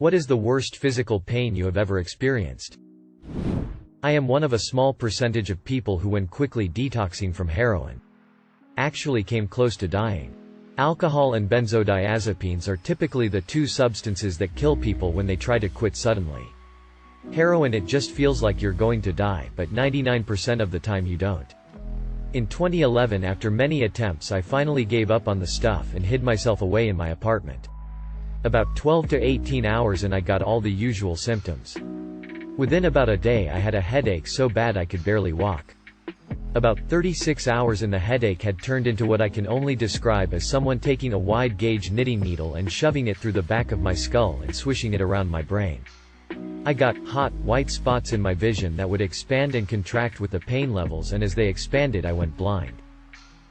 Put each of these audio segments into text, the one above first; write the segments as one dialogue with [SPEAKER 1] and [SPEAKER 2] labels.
[SPEAKER 1] What is the worst physical pain you have ever experienced? I am one of a small percentage of people who, when quickly detoxing from heroin, actually came close to dying. Alcohol and benzodiazepines are typically the two substances that kill people when they try to quit suddenly. Heroin, it just feels like you're going to die, but 99% of the time you don't. In 2011, after many attempts, I finally gave up on the stuff and hid myself away in my apartment. About 12 to 18 hours and I got all the usual symptoms. Within about a day I had a headache so bad I could barely walk. About 36 hours and the headache had turned into what I can only describe as someone taking a wide-gauge knitting needle and shoving it through the back of my skull and swishing it around my brain. I got hot, white spots in my vision that would expand and contract with the pain levels, and as they expanded I went blind.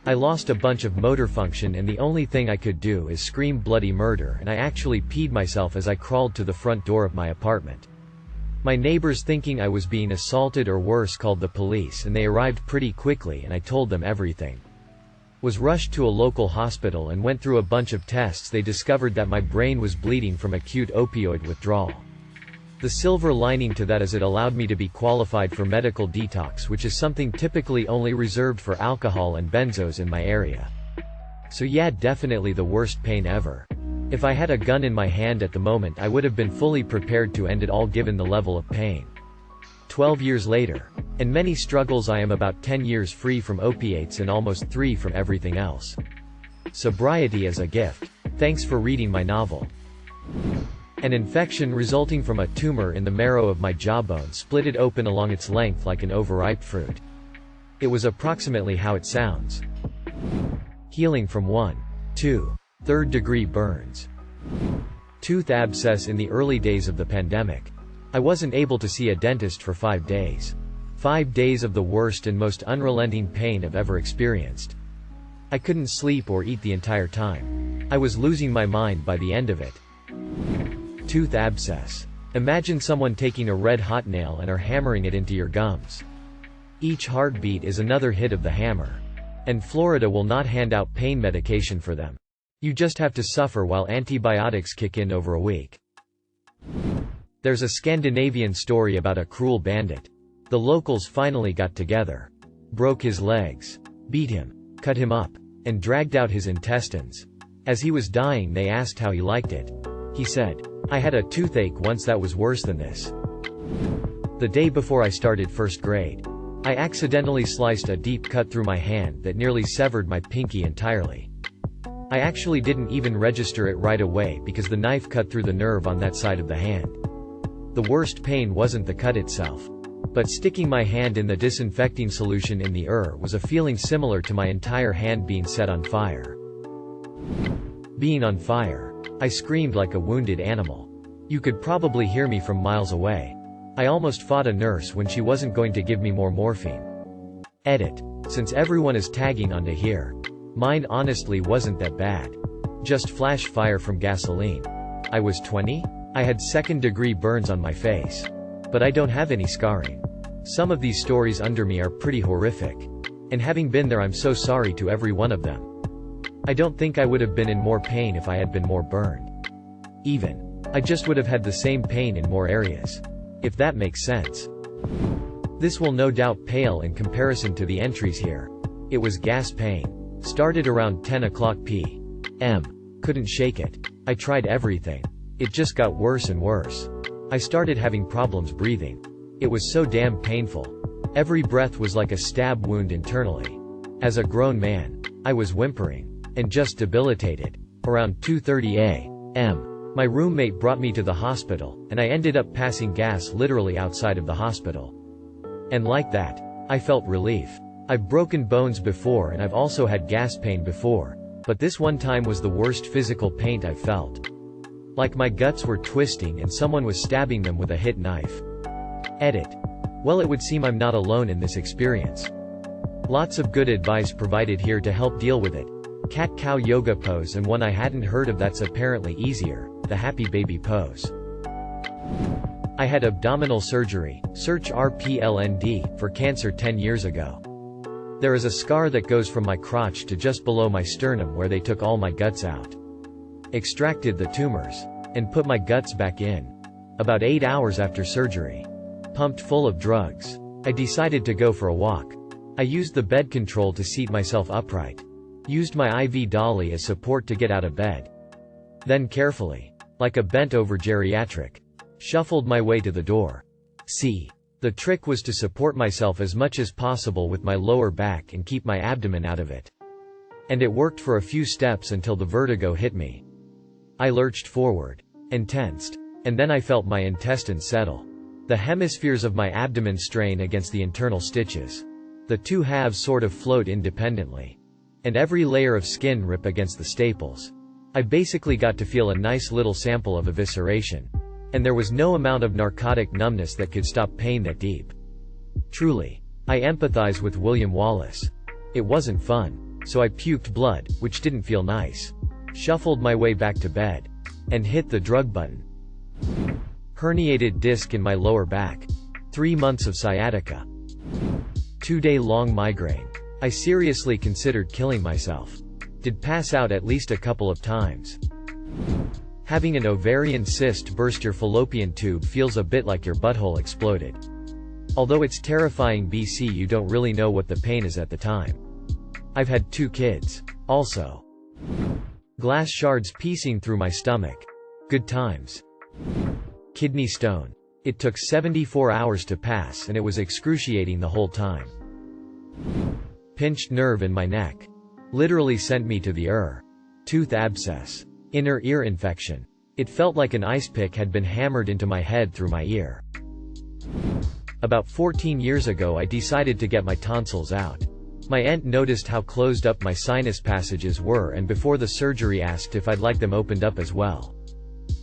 [SPEAKER 1] I lost a bunch of motor function and the only thing I could do is scream bloody murder, and I actually peed myself as I crawled to the front door of my apartment. My neighbors, thinking I was being assaulted or worse, called the police, and they arrived pretty quickly and I told them everything. Was rushed to a local hospital and went through a bunch of tests. They discovered that my brain was bleeding from acute opioid withdrawal. The silver lining to that is it allowed me to be qualified for medical detox, which is something typically only reserved for alcohol and benzos in my area. So yeah, definitely the worst pain ever. If I had a gun in my hand at the moment, I would have been fully prepared to end it all given the level of pain. 12 years later, and many struggles, I am about 10 years free from opiates and almost 3 from everything else. Sobriety is a gift. Thanks for reading my novel. An infection resulting from a tumor in the marrow of my jawbone split it open along its length like an overripe fruit. It was approximately how it sounds. Healing from 1. 2. Third-degree burns. Tooth abscess in the early days of the pandemic. I wasn't able to see a dentist for 5 days. 5 days of the worst and most unrelenting pain I've ever experienced. I couldn't sleep or eat the entire time. I was losing my mind by the end of it. Tooth abscess. Imagine someone taking a red-hot nail and are hammering it into your gums. Each heartbeat is another hit of the hammer. And Florida will not hand out pain medication for them. You just have to suffer while antibiotics kick in over a week. There's a Scandinavian story about a cruel bandit. The locals finally got together, broke his legs, beat him, cut him up, and dragged out his intestines. As he was dying, they asked how he liked it. He said, "I had a toothache once that was worse than this." The day before I started first grade, I accidentally sliced a deep cut through my hand that nearly severed my pinky entirely. I actually didn't even register it right away because the knife cut through the nerve on that side of the hand. The worst pain wasn't the cut itself, but sticking my hand in the disinfecting solution in the was a feeling similar to my entire hand being set on fire. Being on fire. I screamed like a wounded animal. You could probably hear me from miles away. I almost fought a nurse when she wasn't going to give me more morphine. Edit. Since everyone is tagging onto here, mine honestly wasn't that bad. Just flash fire from gasoline. I was 20? I had second-degree burns on my face. But I don't have any scarring. Some of these stories under me are pretty horrific. And having been there, I'm so sorry to every one of them. I don't think I would have been in more pain if I had been more burned. I just would have had the same pain in more areas. If that makes sense. This will no doubt pale in comparison to the entries here. It was gas pain. Started around 10 o'clock p.m. Couldn't shake it. I tried everything. It just got worse and worse. I started having problems breathing. It was so damn painful. Every breath was like a stab wound internally. As a grown man, I was whimpering. And just debilitated. Around 2:30 a.m., my roommate brought me to the hospital, and I ended up passing gas literally outside of the hospital. And like that, I felt relief. I've broken bones before and I've also had gas pain before, but this one time was the worst physical pain I've felt. Like my guts were twisting and someone was stabbing them with a hit knife. Edit. Well, it would seem I'm not alone in this experience. Lots of good advice provided here to help deal with it. Cat-cow yoga pose, and one I hadn't heard of that's apparently easier, the happy baby pose. I had abdominal surgery, search RPLND, for cancer 10 years ago. There is a scar that goes from my crotch to just below my sternum where they took all my guts out. Extracted the tumors. and put my guts back in. About 8 hours after surgery. Pumped full of drugs. I decided to go for a walk. I used the bed control to seat myself upright. Used my IV dolly as support to get out of bed. Then carefully, like a bent-over geriatric, shuffled my way to the door. See, the trick was to support myself as much as possible with my lower back and keep my abdomen out of it. And it worked for a few steps until the vertigo hit me. I lurched forward and tensed, and then I felt my intestines settle. The hemispheres of my abdomen strain against the internal stitches. The two halves sort of float independently. And every layer of skin rip against the staples. I basically got to feel a nice little sample of evisceration. And there was no amount of narcotic numbness that could stop pain that deep. Truly. I empathize with William Wallace. It wasn't fun. So I puked blood, which didn't feel nice. Shuffled my way back to bed. And hit the drug button. Herniated disc in my lower back. 3 months of sciatica. 2-day-long migraine. I seriously considered killing myself. Did pass out at least a couple of times. Having an ovarian cyst burst your fallopian tube feels a bit like your butthole exploded. Although it's terrifying BC, you don't really know what the pain is at the time. I've had 2 kids. Also. Glass shards piecing through my stomach. Good times. Kidney stone. It took 74 hours to pass and it was excruciating the whole time. Pinched nerve in my neck. Literally sent me to the ER. Tooth abscess. Inner ear infection. It felt like an ice pick had been hammered into my head through my ear. About 14 years ago I decided to get my tonsils out. My aunt noticed how closed up my sinus passages were and before the surgery asked if I'd like them opened up as well.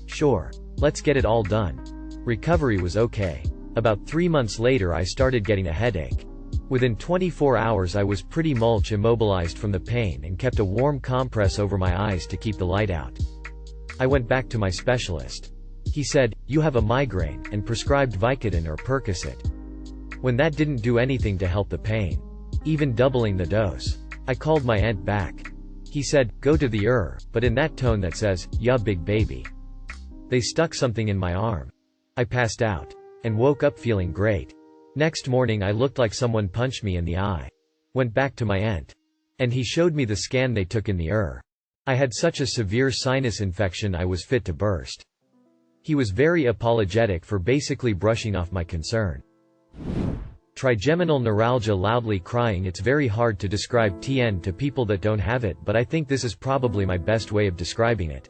[SPEAKER 1] Sure. Let's get it all done. Recovery was okay. About 3 months later I started getting a headache. Within 24 hours I was pretty much immobilized from the pain and kept a warm compress over my eyes to keep the light out. I went back to my specialist. He said, "You have a migraine," and prescribed Vicodin or Percocet. When that didn't do anything to help the pain, even doubling the dose, I called my aunt back. He said, "Go to the ER," but in that tone that says, "Yeah, big baby." They stuck something in my arm. I passed out. And woke up feeling great. Next morning I looked like someone punched me in the eye. Went back to my aunt. And he showed me the scan they took in the ER. I had such a severe sinus infection I was fit to burst. He was very apologetic for basically brushing off my concern. Trigeminal neuralgia. Loudly crying. It's very hard to describe TN to people that don't have it, but I think this is probably my best way of describing it.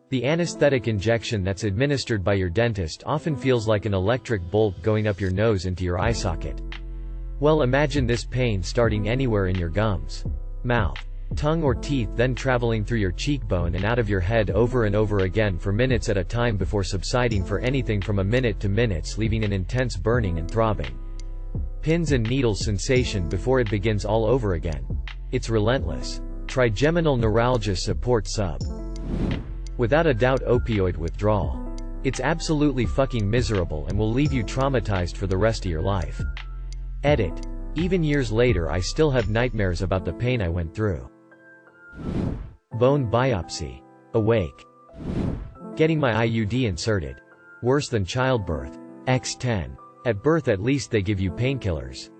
[SPEAKER 1] The anesthetic injection that's administered by your dentist often feels like an electric bolt going up your nose into your eye socket. Well, imagine this pain starting anywhere in your gums, mouth, tongue or teeth, then traveling through your cheekbone and out of your head over and over again for minutes at a time before subsiding for anything from a minute to minutes, leaving an intense burning and throbbing. Pins and needles sensation before it begins all over again. It's relentless. Trigeminal neuralgia support sub. Without a doubt opioid withdrawal. It's absolutely fucking miserable and will leave you traumatized for the rest of your life. Edit. Even years later I still have nightmares about the pain I went through. Bone biopsy. Awake. Getting my IUD inserted. Worse than childbirth. X10. At birth at least they give you painkillers.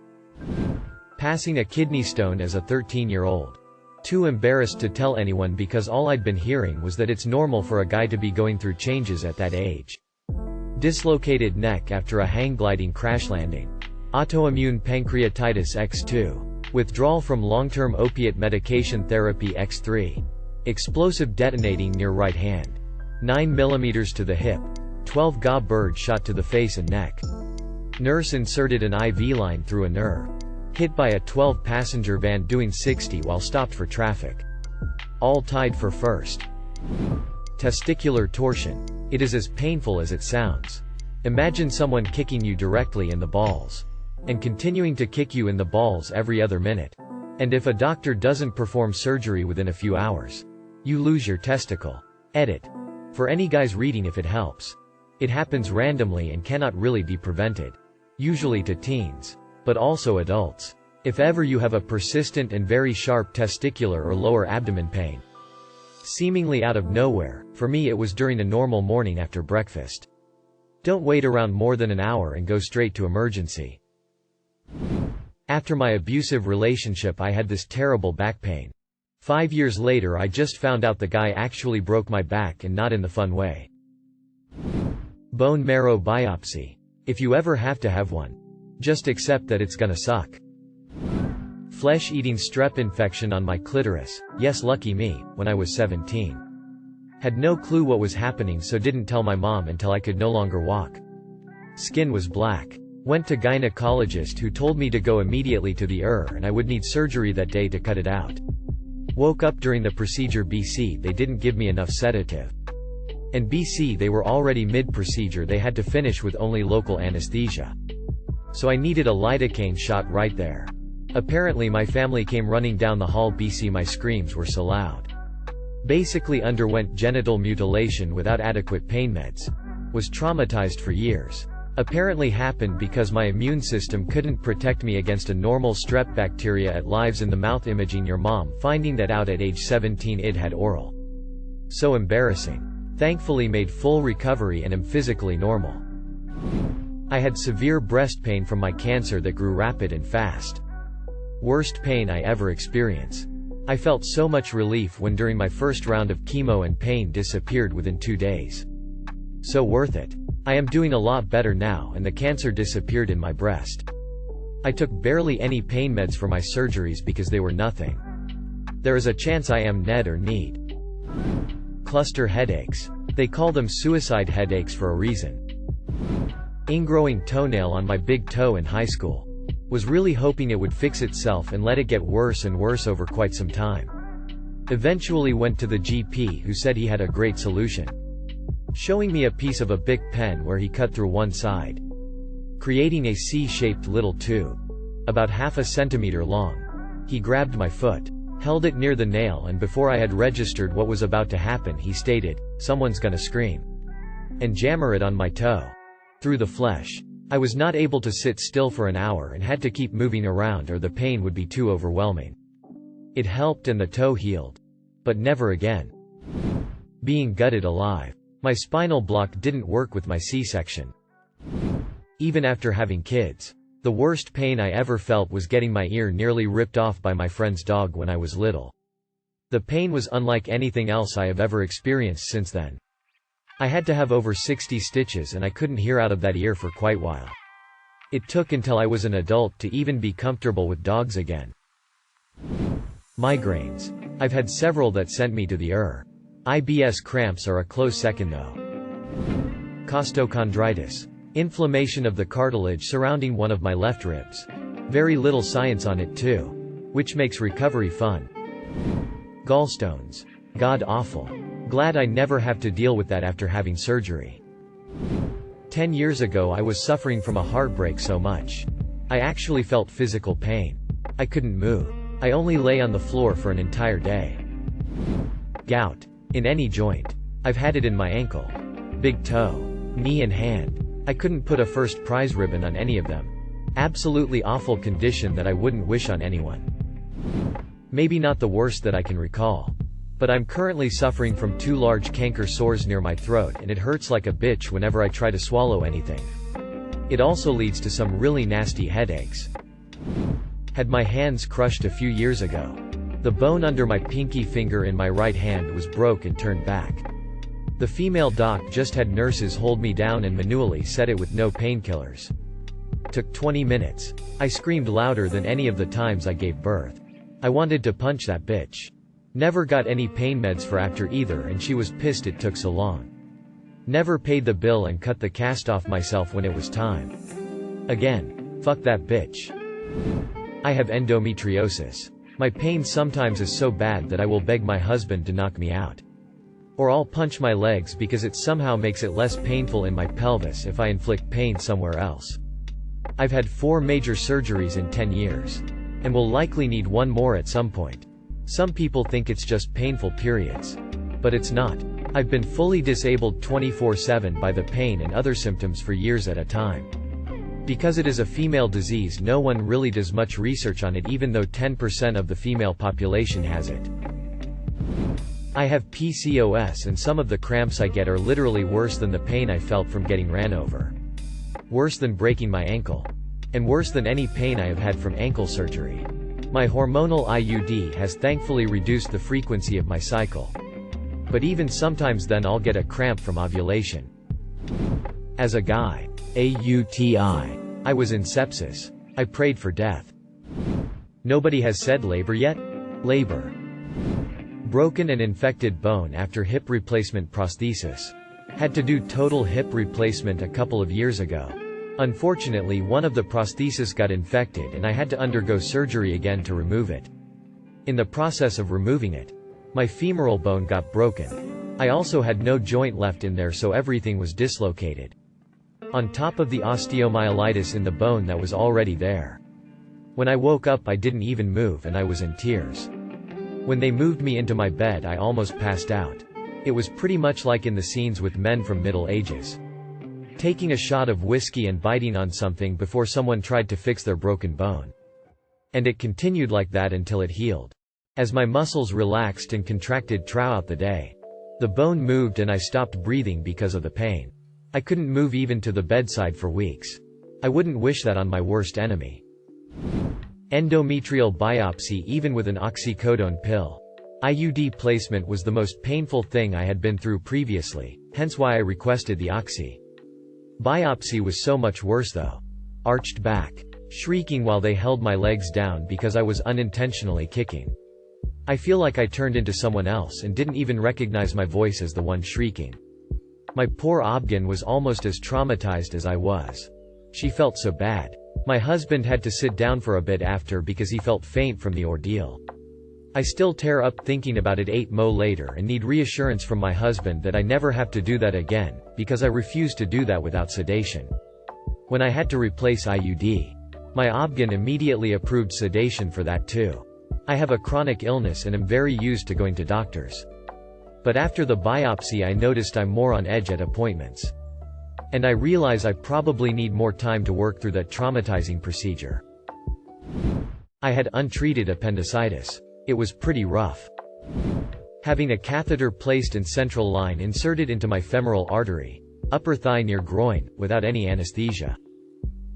[SPEAKER 1] Passing a kidney stone as a 13-year-old. Too embarrassed to tell anyone because all I'd been hearing was that it's normal for a guy to be going through changes at that age. Dislocated neck after a hang gliding crash landing. Autoimmune pancreatitis X2. Withdrawal from long-term opiate medication therapy X3. Explosive detonating near right hand. 9 mm to the hip. 12 Ga bird shot to the face and neck. Nurse inserted an IV line through a nerve. Hit by a 12-passenger van doing 60 while stopped for traffic. All tied for first. Testicular torsion. It is as painful as it sounds. Imagine someone kicking you directly in the balls. And continuing to kick you in the balls every other minute. And if a doctor doesn't perform surgery within a few hours, you lose your testicle. Edit. For any guys reading, if it helps. It happens randomly and cannot really be prevented. Usually to teens. But also adults. If ever you have a persistent and very sharp testicular or lower abdomen pain, Seemingly out of nowhere, for me it was during a normal morning after breakfast. Don't wait around more than an hour and go straight to emergency. After my abusive relationship I had this terrible back pain. 5 years later I just found out the guy actually broke my back, and not in the fun way. Bone marrow biopsy. If you ever have to have one, just accept that it's gonna suck. Flesh-eating strep infection on my clitoris, yes, lucky me, when I was 17. Had no clue what was happening, so didn't tell my mom until I could no longer walk. Skin was black. Went to gynecologist who told me to go immediately to the ER and I would need surgery that day to cut it out. Woke up during the procedure. BC, they didn't give me enough sedative. And BC, they were already mid-procedure, they had to finish with only local anesthesia. So I needed a lidocaine shot right there. Apparently my family came running down the hall. BC, my screams were so loud. Basically underwent genital mutilation without adequate pain meds. Was traumatized for years. Apparently happened because my immune system couldn't protect me against a normal strep bacteria at lives in the mouth. Imagine your mom finding that out at age 17. It had oral. So embarrassing. Thankfully made full recovery and am physically normal. I had severe breast pain from my cancer that grew rapid and fast. Worst pain I ever experienced. I felt so much relief when during my first round of chemo, and pain disappeared within 2 days. So worth it. I am doing a lot better now, and the cancer disappeared in my breast. I took barely any pain meds for my surgeries because they were nothing. There is a chance I am NED or need. Cluster headaches. They call them suicide headaches for a reason. Ingrowing toenail on my big toe in high school. Was really hoping it would fix itself and let it get worse and worse over quite some time. Eventually went to the GP, who said he had a great solution. Showing me a piece of a Bic pen where he cut through one side, creating a C-shaped little tube, about half a centimeter long. He grabbed my foot, held it near the nail, and before I had registered what was about to happen, he stated, "Someone's gonna scream," and jammer it on my toe. Through the flesh. I was not able to sit still for an hour and had to keep moving around or the pain would be too overwhelming. It helped and the toe healed. But never again. Being gutted alive. My spinal block didn't work with my C-section. Even after having kids. The worst pain I ever felt was getting my ear nearly ripped off by my friend's dog when I was little. The pain was unlike anything else I have ever experienced since then. I had to have over 60 stitches and I couldn't hear out of that ear for quite a while. It took until I was an adult to even be comfortable with dogs again. Migraines. I've had several that sent me to the ER. IBS cramps are a close second though. Costochondritis. Inflammation of the cartilage surrounding one of my left ribs. Very little science on it too. Which makes recovery fun. Gallstones. God awful. Glad I never have to deal with that after having surgery. 10 years ago I was suffering from a heartbreak so much. I actually felt physical pain. I couldn't move. I only lay on the floor for an entire day. Gout. In any joint. I've had it in my ankle, big toe, knee and hand. I couldn't put a first prize ribbon on any of them. Absolutely awful condition that I wouldn't wish on anyone. Maybe not the worst that I can recall. But I'm currently suffering from 2 large canker sores near my throat and it hurts like a bitch whenever I try to swallow anything. It also leads to some really nasty headaches. Had my hands crushed a few years ago. The bone under my pinky finger in my right hand was broke and turned back. The female doc just had nurses hold me down and manually set it with no painkillers. Took 20 minutes. I screamed louder than any of the times I gave birth. I wanted to punch that bitch. Never got any pain meds for after either and she was pissed it took so long. Never paid the bill and cut the cast off myself when it was time. Again. Fuck that bitch. I have endometriosis. My pain sometimes is so bad that I will beg my husband to knock me out. Or I'll punch my legs because it somehow makes it less painful in my pelvis if I inflict pain somewhere else. I've had 4 major surgeries in 10 years. And will likely need 1 more at some point. Some people think it's just painful periods. But it's not. I've been fully disabled 24/7 by the pain and other symptoms for years at a time. Because it is a female disease, no one really does much research on it even though 10% of the female population has it. I have PCOS and some of the cramps I get are literally worse than the pain I felt from getting ran over. Worse than breaking my ankle. And worse than any pain I have had from ankle surgery. My hormonal IUD has thankfully reduced the frequency of my cycle. But even sometimes then I'll get a cramp from ovulation. As a guy. AUTI. I was in sepsis. I prayed for death. Nobody has said labor yet? Labor. Broken and infected bone after hip replacement prosthesis. Had to do total hip replacement a couple of years ago. Unfortunately, one of the prostheses got infected and I had to undergo surgery again to remove it. In the process of removing it, my femoral bone got broken. I also had no joint left in there, so everything was dislocated. On top of the osteomyelitis in the bone that was already there. When I woke up I didn't even move and I was in tears. When they moved me into my bed I almost passed out. It was pretty much like in the scenes with men from Middle Ages. Taking a shot of whiskey and biting on something before someone tried to fix their broken bone. And it continued like that until it healed. As my muscles relaxed and contracted throughout the day. The bone moved and I stopped breathing because of the pain. I couldn't move even to the bedside for weeks. I wouldn't wish that on my worst enemy. Endometrial biopsy even with an oxycodone pill. IUD placement was the most painful thing I had been through previously, hence why I requested the oxy. Biopsy was so much worse though. Arched back. Shrieking while they held my legs down because I was unintentionally kicking. I feel like I turned into someone else and didn't even recognize my voice as the one shrieking. My poor Obgyn was almost as traumatized as I was. She felt so bad. My husband had to sit down for a bit after because he felt faint from the ordeal. I still tear up thinking about it 8 months later and need reassurance from my husband that I never have to do that again, because I refuse to do that without sedation. When I had to replace IUD, my Obgyn immediately approved sedation for that too. I have a chronic illness and am very used to going to doctors. But after the biopsy I noticed I'm more on edge at appointments. And I realize I probably need more time to work through that traumatizing procedure. I had untreated appendicitis. It was pretty rough. Having a catheter placed and central line inserted into my femoral artery, upper thigh near groin, without any anesthesia.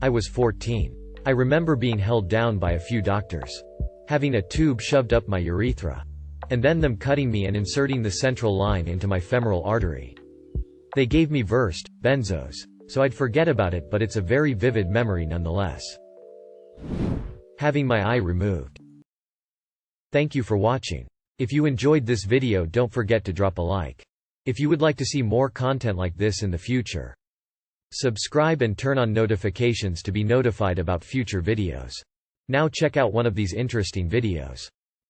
[SPEAKER 1] I was 14. I remember being held down by a few doctors. Having a tube shoved up my urethra. And then them cutting me and inserting the central line into my femoral artery. They gave me Versed, benzos, so I'd forget about it, but it's a very vivid memory nonetheless. Having my eye removed. Thank you for watching. If you enjoyed this video, don't forget to drop a like. If you would like to see more content like this in the future, subscribe and turn on notifications to be notified about future videos. Now check out one of these interesting videos.